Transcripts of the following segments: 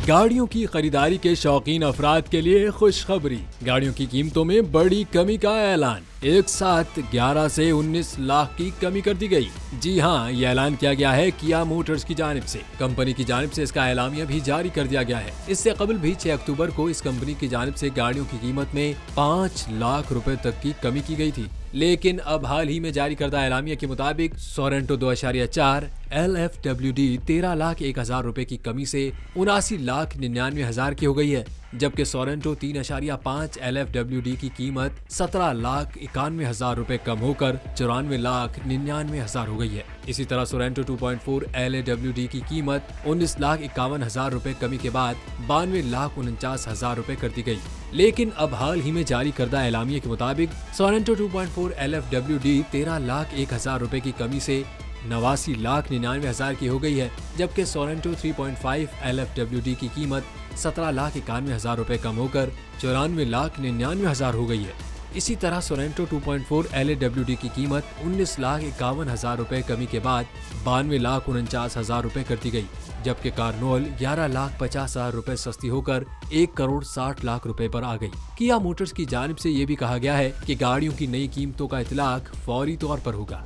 गाड़ियों की खरीदारी के शौकीन अफराद के लिए खुशखबरी। गाड़ियों की कीमतों में बड़ी कमी का ऐलान। एक साथ 11 से 19 लाख की कमी कर दी गई। जी हां, ये ऐलान किया गया है किया मोटर्स की जानिब से। कंपनी की जानिब से इसका एलामिया भी जारी कर दिया गया है। इससे कबल भी 6 अक्टूबर को इस कंपनी की जानिब से गाड़ियों की कीमत में 5 लाख रुपए तक की कमी की गई थी। लेकिन अब हाल ही में जारी करदा एलामिया के मुताबिक सोरेंटो 2.4 LFWD 13,01,000 रुपए की कमी से 79,99,000 की हो गई है, जबकि सोरेंटो 3.5 LFWD की कीमत 17,91,000 रुपए कम होकर 94,99,000 हो गई है। इसी तरह सोरेंटो 2.4 LAWD की कीमत 19,51,000 रुपए कमी के बाद 92,49,000 रुपए कर दी गई। लेकिन अब हाल ही में जारी करदा एलामिया के मुताबिक सोरेंटो 2.4 LFWD 13,01,000 रुपए की कमी से 89,99,000 की हो गई है, जबकि सोरेंटो 3.5 LFWD की कीमत 17,91,000 रुपए कम होकर 94,99,000 हो गई है। इसी तरह सोरेंटो 2.4 LAWD की कीमत 19,51,000 रुपए कमी के बाद 92,49,000 रुपए कर दी गई, जबकि कार्नोल 11,50,000 रुपए सस्ती होकर 1,60,00,000 रुपए पर आ गई। किया मोटर्स की जानिब से ये भी कहा गया है कि गाड़ियों की नई कीमतों का इतलाक फौरी तौर पर होगा।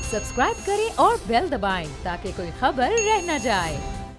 सब्सक्राइब करें और बेल दबाएं ताकि कोई खबर रह न जाए।